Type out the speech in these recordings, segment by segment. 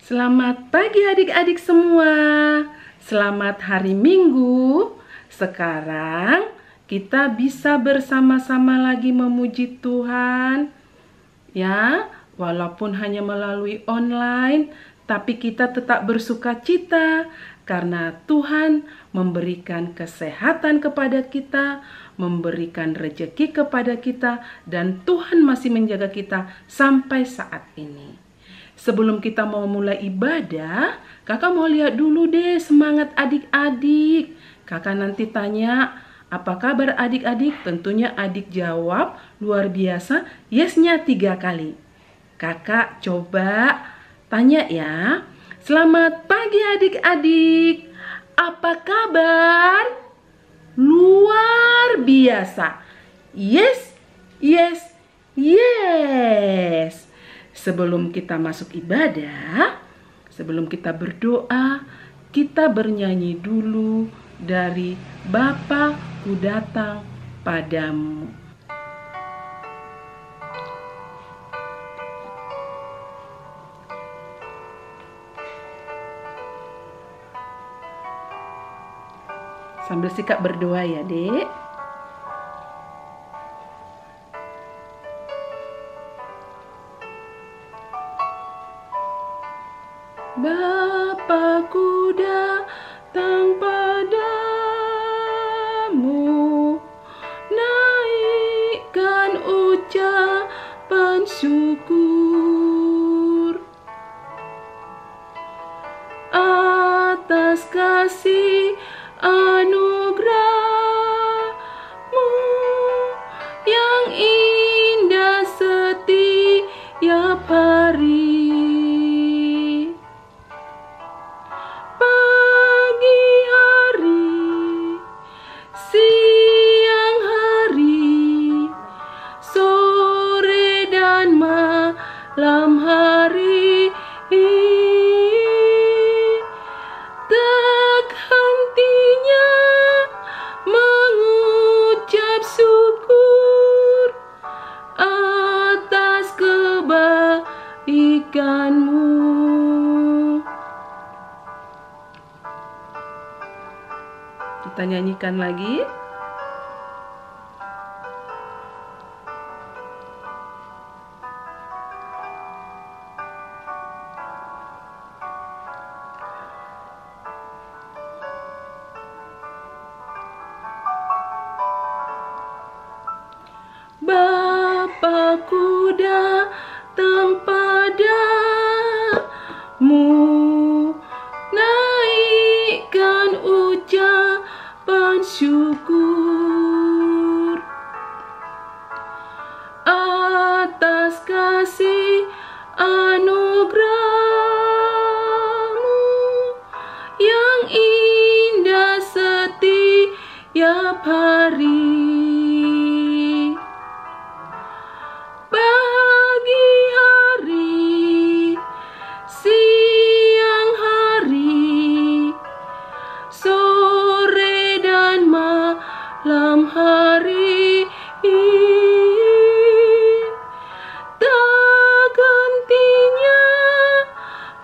Selamat pagi adik-adik semua. Selamat hari Minggu. Sekarang kita bisa bersama-sama lagi memuji Tuhan. Ya, walaupun hanya melalui online, tapi kita tetap bersuka cita karena Tuhan memberikan kesehatan kepada kita, memberikan rezeki kepada kita, dan Tuhan masih menjaga kita sampai saat ini. Sebelum kita mau mulai ibadah, kakak mau lihat dulu deh semangat adik-adik. Kakak nanti tanya, apa kabar adik-adik? Tentunya adik jawab, luar biasa, yes-nya 3 kali. Kakak coba tanya ya. Selamat pagi adik-adik. Apa kabar? Luar biasa. Yes, yes, yes. Sebelum kita masuk ibadah, sebelum kita berdoa, kita bernyanyi dulu dari Bapa ku datang padamu. Sambil sikap berdoa ya, Dek. Bapa-Ku datang padamu, naikkan ucapan syukur atas kasih anugerah-Mu yang indah setiap hari. Malam hari tak hentinya mengucap syukur atas kebaikan-Mu. Kita nyanyikan lagi. Bapa-Ku datang padamu, naikkan ucapan syukur atas kasih anugerah-Mu yang indah setiap hari. Malam hari tak hentinya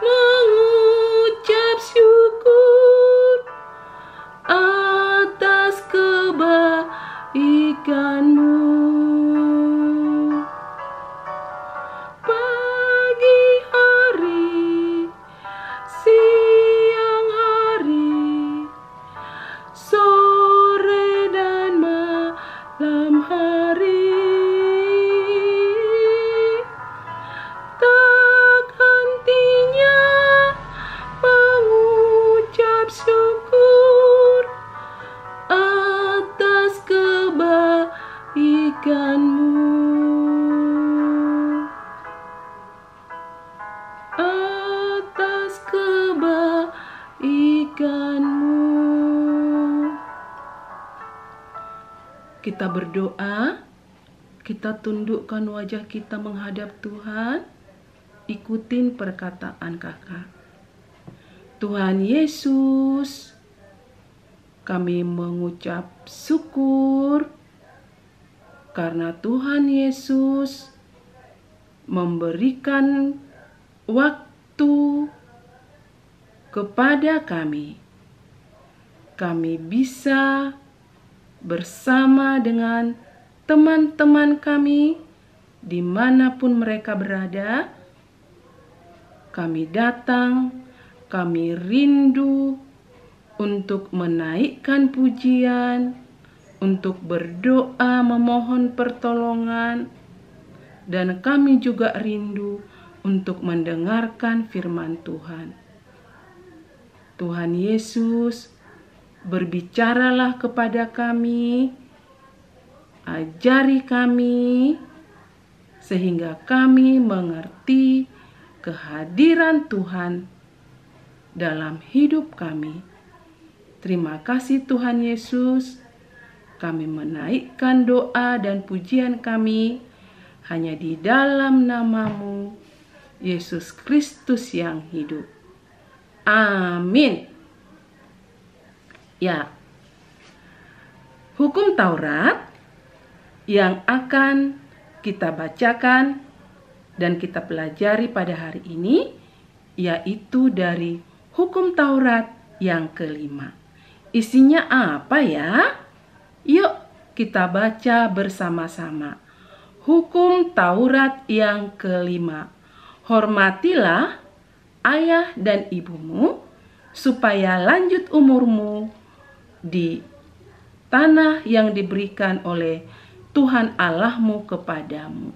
mengucap syukur atas kebaikan-Mu. Pagi hari, siang hari, sore dan malam hari, tak hentinya mengucap syukur atas kebaikan-Mu. Atas kebaikan-Mu. Kita berdoa, kita tundukkan wajah kita menghadap Tuhan, ikutin perkataan kakak. Tuhan Yesus, kami mengucap syukur karena Tuhan Yesus memberikan waktu kepada kami. Kami bisa bersama dengan teman-teman kami dimanapun mereka berada. Kami datang, kami rindu untuk menaikkan pujian, untuk berdoa memohon pertolongan, dan kami juga rindu untuk mendengarkan firman Tuhan. Tuhan Yesus, berbicaralah kepada kami, ajari kami, sehingga kami mengerti kehadiran Tuhan dalam hidup kami. Terima kasih Tuhan Yesus, kami menaikkan doa dan pujian kami hanya di dalam nama-Mu, Yesus Kristus yang hidup. Amin. Ya, hukum Taurat yang akan kita bacakan dan kita pelajari pada hari ini, yaitu dari hukum Taurat yang kelima. Isinya apa ya? Yuk kita baca bersama-sama. Hukum Taurat yang kelima. Hormatilah ayah dan ibumu, supaya lanjut umurmu di tanah yang diberikan oleh Tuhan Allahmu kepadamu.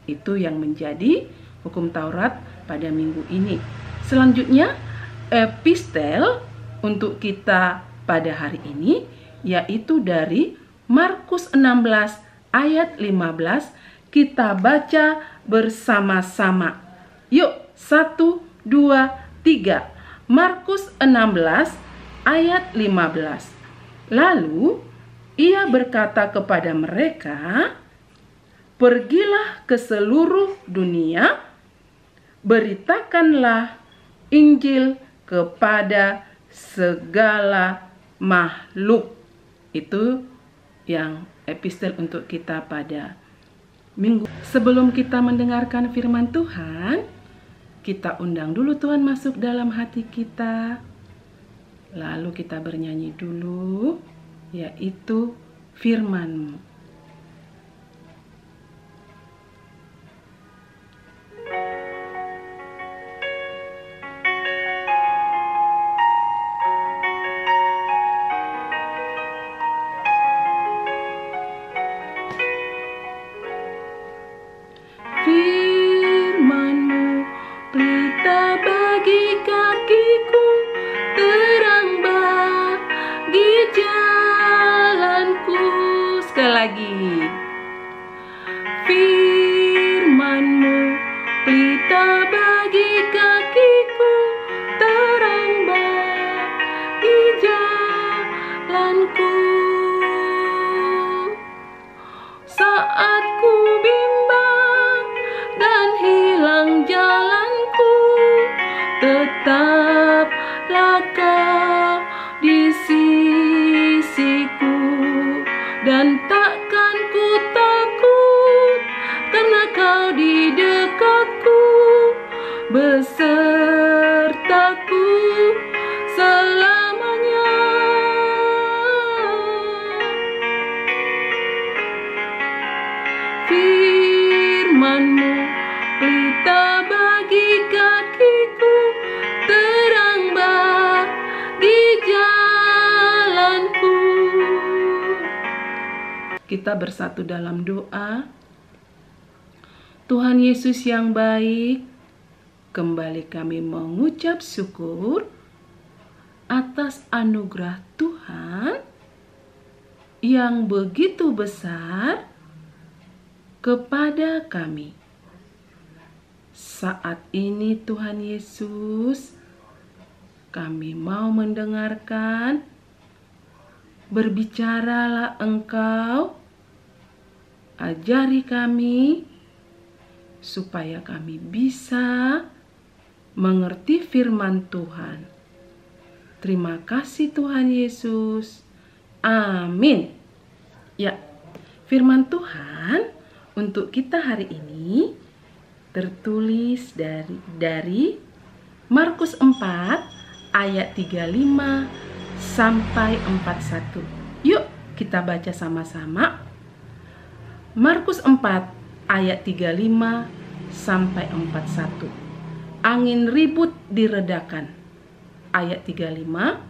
Itu yang menjadi hukum Taurat pada minggu ini. Selanjutnya, epistel untuk kita pada hari ini, yaitu dari Markus 16 ayat 15. Kita baca bersama-sama. Yuk, 1, 2, 3. Markus 16 ayat 15. Lalu ia berkata kepada mereka, "Pergilah ke seluruh dunia, beritakanlah Injil kepada segala makhluk." Itu yang epistel untuk kita pada minggu. Sebelum kita mendengarkan firman Tuhan, kita undang dulu Tuhan masuk dalam hati kita. Lalu kita bernyanyi dulu, yaitu firman-Mu. Firman-Mu pelita bagi kakiku, terang bagi jalanku. Sekali lagi. Firman-Mu pelita bagi kakiku, terang bagi jalanku. Saat ku bimbang dan hilang jalanku, tetaplah Kau di sisiku, dan takkan ku takut, karena Kau di dekatku, besertaku selamanya. Firman-Mu pelita bagi kakiku, terang bagi jalanku. Kita bersatu dalam doa. Tuhan Yesus yang baik, kembali kami mengucap syukur atas anugerah Tuhan yang begitu besar kepada kami. Saat ini Tuhan Yesus, kami mau mendengarkan. Berbicaralah Engkau, ajari kami, supaya kami bisa mengerti firman Tuhan. Terima kasih Tuhan Yesus. Amin. Ya, firman Tuhan untuk kita hari ini tertulis dari Markus 4 ayat 35 sampai 41. Yuk kita baca sama-sama. Markus 4 ayat 35 sampai 41. Angin ribut diredakan. Ayat 35.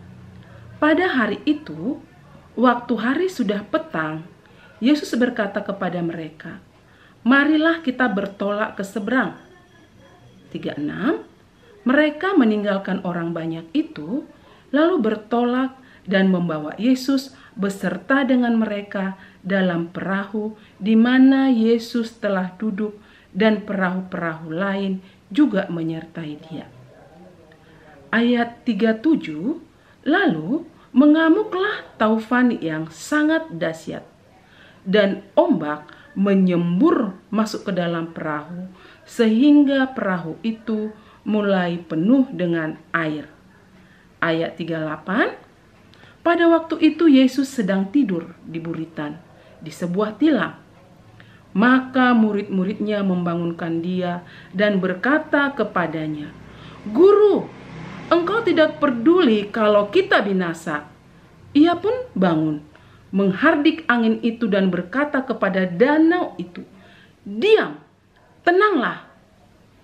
Pada hari itu, waktu hari sudah petang, Yesus berkata kepada mereka, "Marilah kita bertolak ke seberang." 36. Mereka meninggalkan orang banyak itu, lalu bertolak dan membawa Yesus beserta dengan mereka dalam perahu di mana Yesus telah duduk, dan perahu-perahu lain juga menyertai dia. Ayat 37, lalu mengamuklah taufan yang sangat dahsyat, dan ombak menyembur masuk ke dalam perahu, sehingga perahu itu mulai penuh dengan air. Ayat 38, pada waktu itu Yesus sedang tidur di buritan di sebuah tilam. Maka murid-muridnya membangunkan dia dan berkata kepadanya, "Guru, engkau tidak peduli kalau kita binasa." Ia pun bangun, menghardik angin itu dan berkata kepada danau itu, "Diam, tenanglah."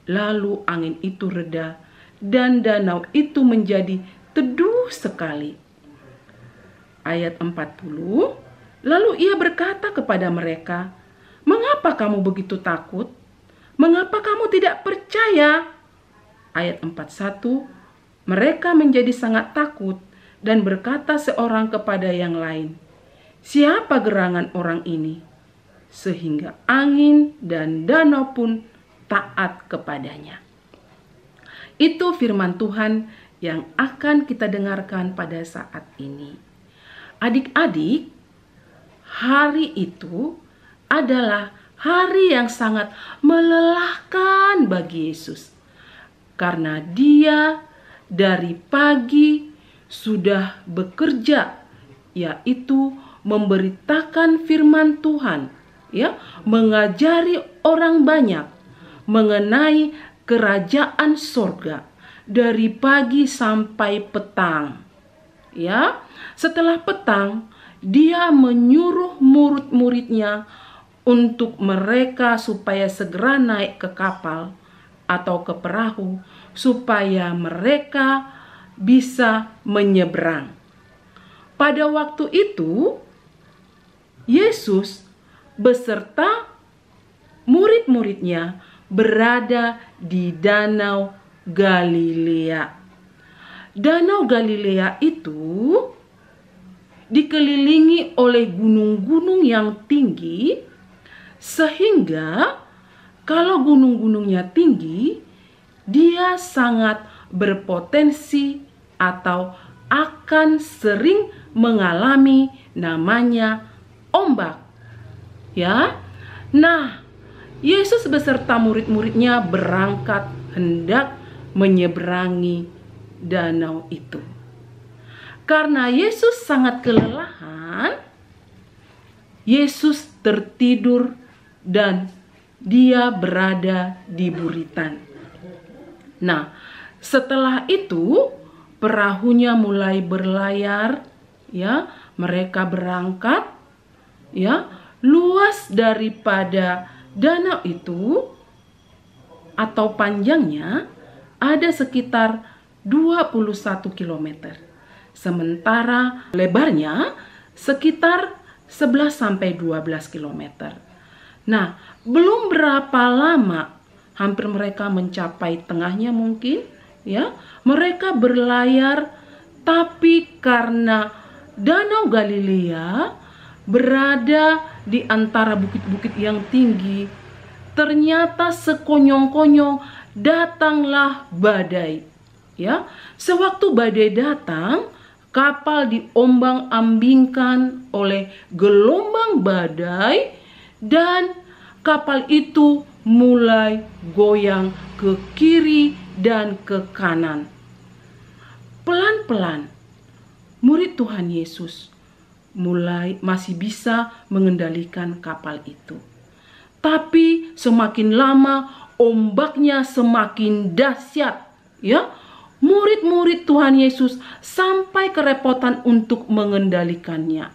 Lalu angin itu reda dan danau itu menjadi teduh sekali. Ayat 40, lalu ia berkata kepada mereka, "Mengapa kamu begitu takut? Mengapa kamu tidak percaya?" Ayat 41, mereka menjadi sangat takut dan berkata seorang kepada yang lain, "Siapa gerangan orang ini?" Sehingga angin dan danau pun taat kepadanya. Itu firman Tuhan yang akan kita dengarkan pada saat ini. Adik-adik, hari itu adalah hari yang sangat melelahkan bagi Yesus, karena dia dari pagi sudah bekerja, yaitu memberitakan firman Tuhan, mengajari orang banyak mengenai kerajaan sorga dari pagi sampai petang. Setelah petang, dia menyuruh murid-muridnya untuk mereka supaya segera naik ke kapal atau ke perahu supaya mereka bisa menyeberang. Pada waktu itu, Yesus beserta murid-muridnya berada di Danau Galilea. Danau Galilea itu dikelilingi oleh gunung-gunung yang tinggi, sehingga kalau gunung-gunungnya tinggi, dia sangat berpotensi atau akan sering mengalami namanya ombak. Nah, Yesus beserta murid-muridnya berangkat hendak menyeberangi danau itu. Karena Yesus sangat kelelahan, Yesus tertidur dan dia berada di buritan. Nah, setelah itu perahunya mulai berlayar, mereka berangkat, luas daripada danau itu atau panjangnya ada sekitar 21 km. Sementara lebarnya sekitar 11-12 km. Nah, belum berapa lama, hampir mereka mencapai tengahnya mungkin, mereka berlayar, tapi karena Danau Galilea berada di antara bukit-bukit yang tinggi, ternyata sekonyong-konyong datanglah badai. Sewaktu badai datang, kapal diombang-ambingkan oleh gelombang badai dan kapal itu mulai goyang ke kiri dan ke kanan. Pelan-pelan, murid Tuhan Yesus masih bisa mengendalikan kapal itu. Tapi semakin lama ombaknya semakin dahsyat, murid-murid Tuhan Yesus sampai kerepotan untuk mengendalikannya.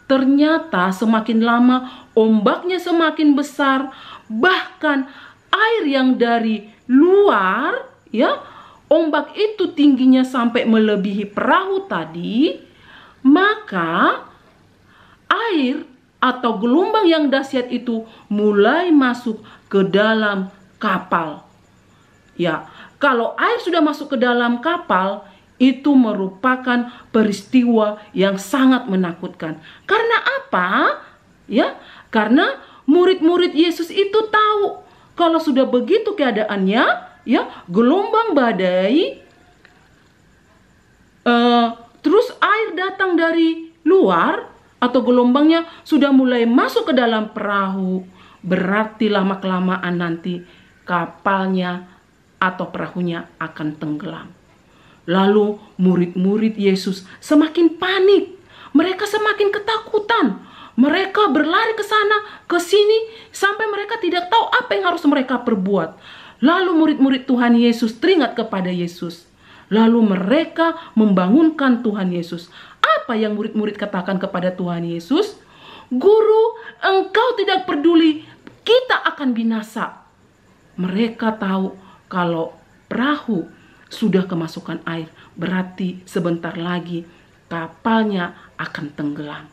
Ternyata semakin lama ombaknya semakin besar, bahkan air yang dari luar, ya, ombak itu tingginya sampai melebihi perahu tadi, maka air atau gelombang yang dahsyat itu mulai masuk ke dalam kapal. Ya, kalau air sudah masuk ke dalam kapal, itu merupakan peristiwa yang sangat menakutkan. Karena apa? Ya, karena murid-murid Yesus itu tahu kalau sudah begitu keadaannya, ya, gelombang badai, terus air datang dari luar atau gelombangnya sudah mulai masuk ke dalam perahu, berarti lama-kelamaan nanti kapalnya atau perahunya akan tenggelam. Lalu murid-murid Yesus semakin panik. Mereka semakin ketakutan. Mereka berlari ke sana, ke sini, sampai mereka tidak tahu apa yang harus mereka perbuat. Lalu murid-murid Tuhan Yesus teringat kepada Yesus. Lalu mereka membangunkan Tuhan Yesus. Apa yang murid-murid katakan kepada Tuhan Yesus? Guru, engkau tidak peduli, kita akan binasa. Mereka tahu kalau perahu sudah kemasukan air, berarti sebentar lagi kapalnya akan tenggelam.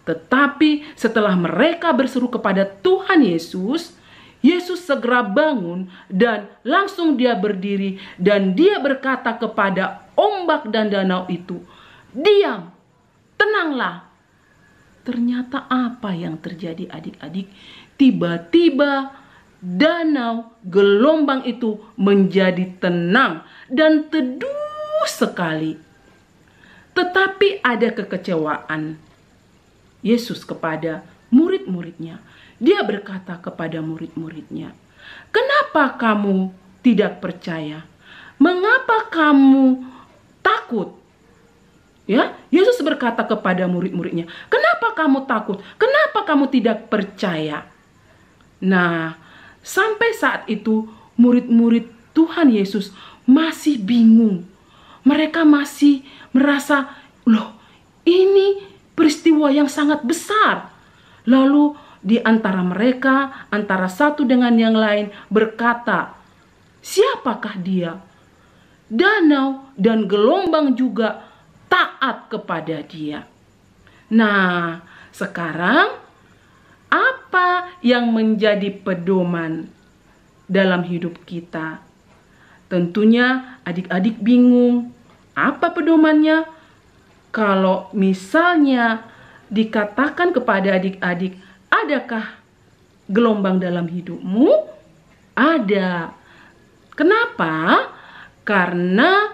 Tetapi setelah mereka berseru kepada Tuhan Yesus, Yesus segera bangun dan langsung dia berdiri dan dia berkata kepada ombak dan danau itu, "Diam, tenanglah." Ternyata apa yang terjadi adik-adik? Tiba-tiba danau, gelombang itu menjadi tenang dan teduh sekali. Tetapi ada kekecewaan Yesus kepada murid-muridnya. Dia berkata kepada murid-muridnya, "Kenapa kamu tidak percaya? Mengapa kamu takut?" Ya, Yesus berkata kepada murid-muridnya, "Kenapa kamu takut? Kenapa kamu tidak percaya?" Nah, sampai saat itu murid-murid Tuhan Yesus masih bingung. Mereka masih merasa, loh, ini peristiwa yang sangat besar. Lalu di antara mereka, antara satu dengan yang lain berkata, "Siapakah dia? Danau dan gelombang juga taat kepada dia." Nah, sekarang apa yang menjadi pedoman dalam hidup kita? Tentunya adik-adik bingung. Apa pedomannya? Kalau misalnya dikatakan kepada adik-adik, adakah gelombang dalam hidupmu? Ada. Kenapa? Karena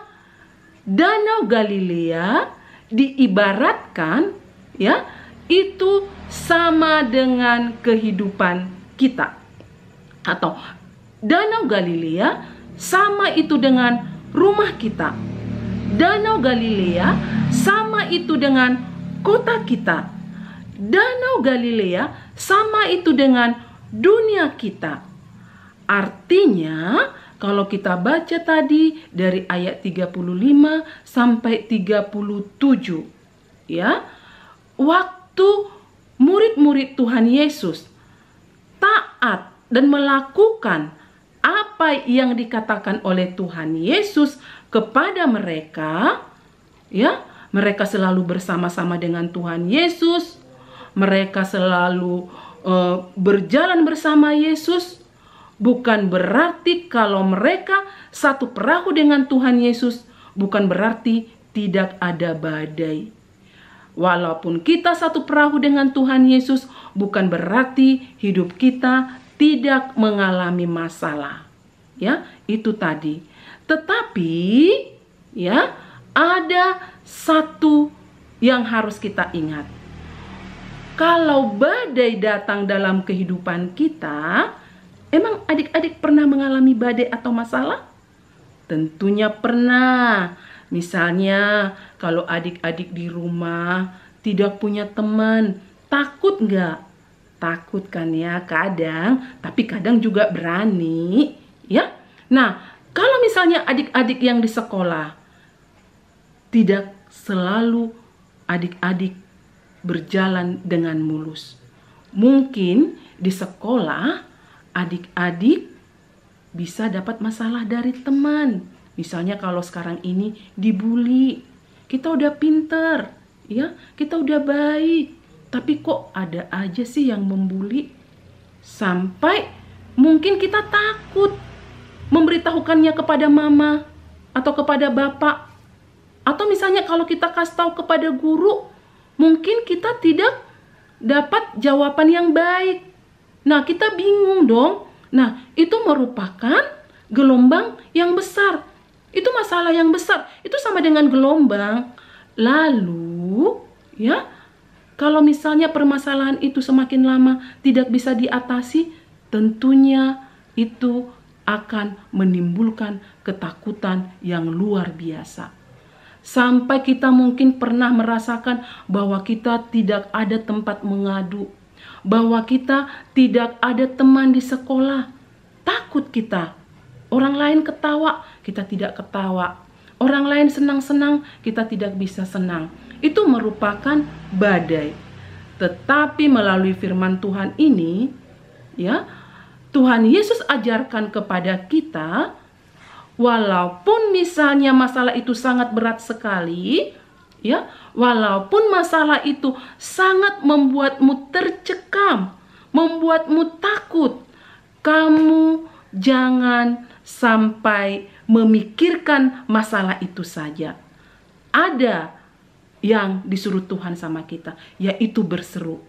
Danau Galilea diibaratkan, ya, itu sama dengan kehidupan kita. Atau Danau Galilea sama itu dengan rumah kita. Danau Galilea sama itu dengan kota kita. Danau Galilea sama itu dengan dunia kita. Artinya, kalau kita baca tadi dari ayat 35 sampai 37, ya, waktu murid-murid Tuhan Yesus taat dan melakukan apa yang dikatakan oleh Tuhan Yesus kepada mereka, ya, mereka selalu bersama-sama dengan Tuhan Yesus, mereka selalu berjalan bersama Yesus. Bukan berarti kalau mereka satu perahu dengan Tuhan Yesus, bukan berarti tidak ada badai. Walaupun kita satu perahu dengan Tuhan Yesus, bukan berarti hidup kita tidak mengalami masalah. Ya, itu tadi. Tetapi, ya, ada satu yang harus kita ingat. Kalau badai datang dalam kehidupan kita, emang adik-adik pernah mengalami badai atau masalah? Tentunya pernah. Misalnya kalau adik-adik di rumah tidak punya teman, takut nggak? Takut kan ya kadang, tapi kadang juga berani, ya. Nah, Kalau misalnya adik-adik yang di sekolah, tidak selalu adik-adik berjalan dengan mulus. Mungkin di sekolah adik-adik bisa dapat masalah dari teman. Misalnya kalau sekarang ini dibully. Kita udah pinter, ya, kita udah baik, tapi kok ada aja sih yang membuli. Sampai mungkin kita takut memberitahukannya kepada mama atau kepada bapak. Atau misalnya kalau kita kasih tahu kepada guru, mungkin kita tidak dapat jawaban yang baik. Nah, kita bingung dong. Nah, itu merupakan gelombang yang besar. Itu masalah yang besar. Itu sama dengan gelombang. Lalu, ya, kalau misalnya permasalahan itu semakin lama tidak bisa diatasi, tentunya itu akan menimbulkan ketakutan yang luar biasa. Sampai kita mungkin pernah merasakan bahwa kita tidak ada tempat mengadu, bahwa kita tidak ada teman di sekolah. Takut kita. Orang lain ketawa, kita tidak ketawa. Orang lain senang-senang, kita tidak bisa senang. Itu merupakan badai. Tetapi melalui firman Tuhan ini, ya, Tuhan Yesus ajarkan kepada kita, walaupun misalnya masalah itu sangat berat sekali, ya, walaupun masalah itu sangat membuatmu tercekam, membuatmu takut, kamu jangan sampai memikirkan masalah itu saja. Ada yang disuruh Tuhan sama kita, yaitu berseru.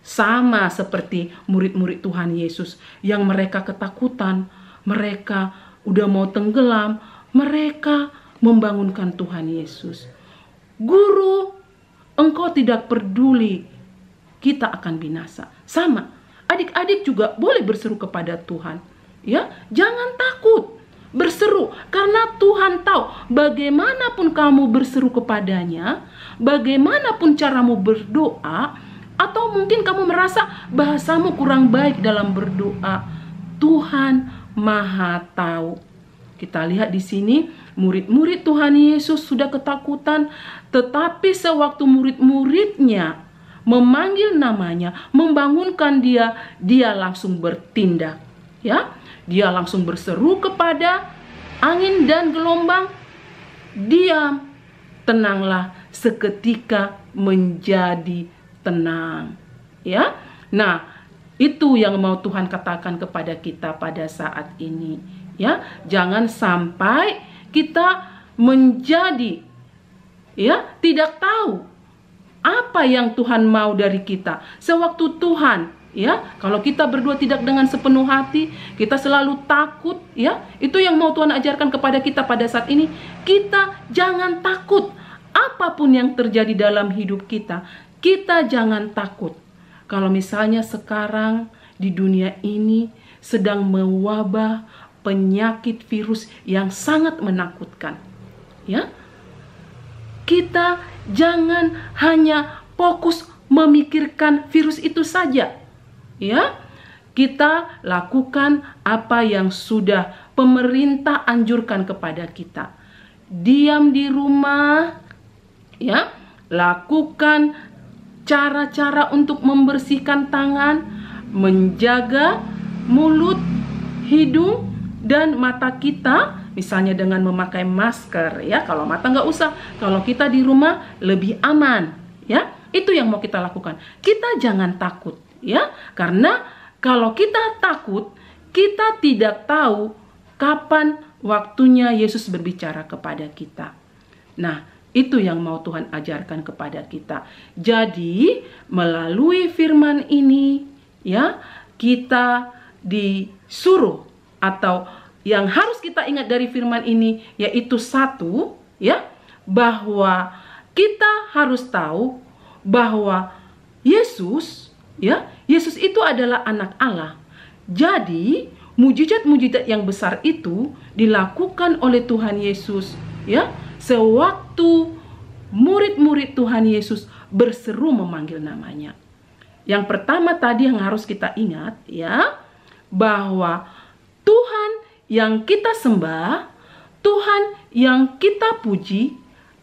Sama seperti murid-murid Tuhan Yesus yang mereka ketakutan, mereka udah mau tenggelam, mereka membangunkan Tuhan Yesus. Guru, engkau tidak peduli, kita akan binasa. Sama, adik-adik juga boleh berseru kepada Tuhan. Ya, jangan takut, berseru, karena Tuhan tahu bagaimanapun kamu berseru kepadanya, bagaimanapun caramu berdoa, atau mungkin kamu merasa bahasamu kurang baik dalam berdoa, Tuhan Maha tahu. Kita lihat di sini, murid-murid Tuhan Yesus sudah ketakutan, tetapi sewaktu murid-muridnya memanggil namanya, membangunkan dia, dia langsung bertindak. Ya, dia langsung berseru kepada angin dan gelombang, diam, tenanglah, seketika menjadi tenang. Ya, nah, itu yang mau Tuhan katakan kepada kita pada saat ini. Ya, jangan sampai kita menjadi, ya, tidak tahu apa yang Tuhan mau dari kita. Sewaktu Tuhan, ya, kalau kita berdua tidak dengan sepenuh hati, kita selalu takut, ya. Itu yang mau Tuhan ajarkan kepada kita pada saat ini. Kita jangan takut apapun yang terjadi dalam hidup kita. Kita jangan takut. Kalau misalnya sekarang di dunia ini sedang mewabah penyakit virus yang sangat menakutkan, ya, kita jangan hanya fokus memikirkan virus itu saja, ya. Kita lakukan apa yang sudah pemerintah anjurkan kepada kita. Diam di rumah, ya. Lakukan cara-cara untuk membersihkan tangan, menjaga mulut, hidung, dan mata kita, misalnya dengan memakai masker, ya. Kalau mata nggak usah, kalau kita di rumah lebih aman, ya. Itu yang mau kita lakukan. Kita jangan takut, ya, karena kalau kita takut, kita tidak tahu kapan waktunya Yesus berbicara kepada kita. Nah, itu yang mau Tuhan ajarkan kepada kita. Jadi, melalui firman ini, ya, kita disuruh, atau yang harus kita ingat dari firman ini, yaitu satu, ya, bahwa kita harus tahu bahwa Yesus, ya, Yesus itu adalah anak Allah. Jadi, mujizat-mujizat yang besar itu dilakukan oleh Tuhan Yesus, ya, sewaktu murid-murid Tuhan Yesus berseru memanggil namanya. Yang pertama tadi yang harus kita ingat, ya, bahwa Tuhan yang kita sembah, Tuhan yang kita puji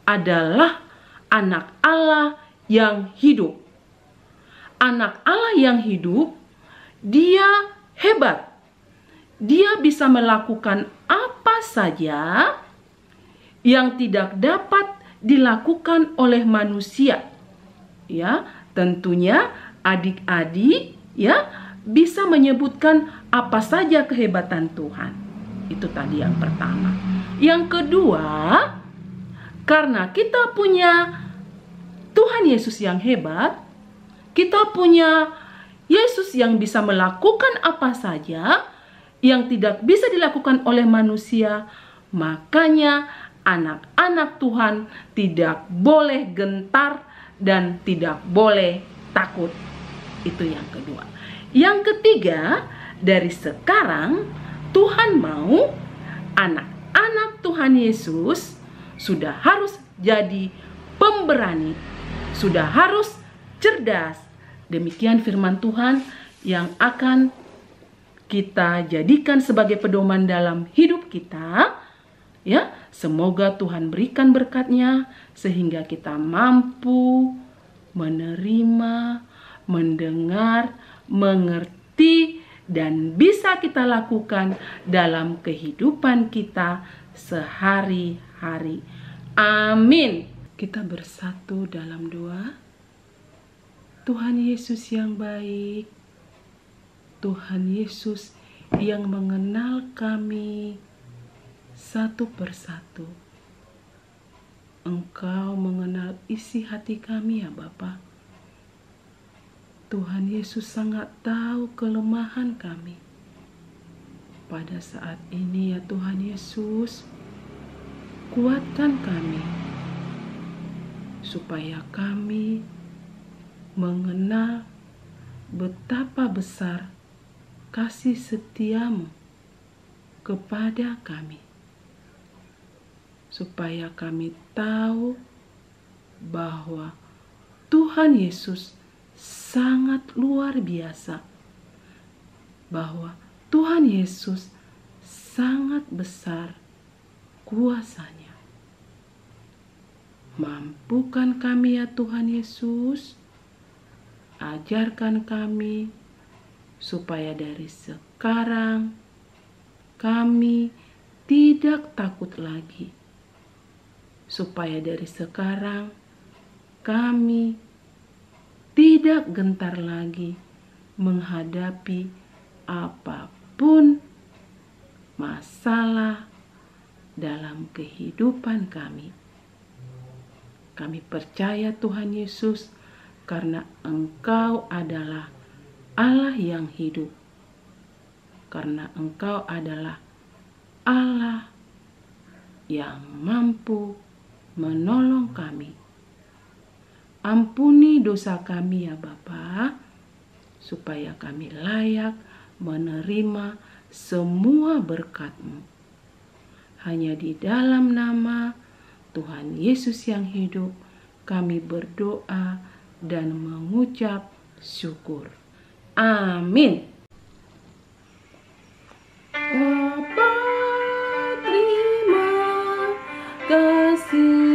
adalah Anak Allah yang hidup. Anak Allah yang hidup, Dia hebat. Dia bisa melakukan apa saja yang tidak dapat dilakukan oleh manusia. Ya, tentunya adik-adik ya bisa menyebutkan apa saja kehebatan Tuhan. Itu tadi yang pertama. Yang kedua, karena kita punya Tuhan Yesus yang hebat, kita punya Yesus yang bisa melakukan apa saja yang tidak bisa dilakukan oleh manusia, makanya anak-anak Tuhan tidak boleh gentar dan tidak boleh takut. Itu yang kedua. Yang ketiga, dari sekarang Tuhan mau anak-anak Tuhan Yesus sudah harus jadi pemberani, sudah harus cerdas. Demikian firman Tuhan yang akan kita jadikan sebagai pedoman dalam hidup kita. Ya, semoga Tuhan berikan berkat-Nya sehingga kita mampu menerima, mendengar, mengerti, dan bisa kita lakukan dalam kehidupan kita sehari-hari. Amin. Kita bersatu dalam doa. Tuhan Yesus yang baik, Tuhan Yesus yang mengenal kami satu persatu. Engkau mengenal isi hati kami ya Bapa. Tuhan Yesus sangat tahu kelemahan kami. Pada saat ini ya Tuhan Yesus, kuatkan kami supaya kami mengenal betapa besar kasih setia-Mu kepada kami. Supaya kami tahu bahwa Tuhan Yesus sangat luar biasa. Bahwa Tuhan Yesus sangat besar kuasa-Nya. Mampukan kami ya Tuhan Yesus. Ajarkan kami supaya dari sekarang kami tidak takut lagi. Supaya dari sekarang kami tidak gentar lagi menghadapi apapun masalah dalam kehidupan kami. Kami percaya Tuhan Yesus karena Engkau adalah Allah yang hidup. Karena Engkau adalah Allah yang mampu menolong kami. Ampuni dosa kami ya Bapa, supaya kami layak menerima semua berkat-Mu. Hanya di dalam nama Tuhan Yesus yang hidup, kami berdoa dan mengucap syukur. Amin. Bapa, terima kasih.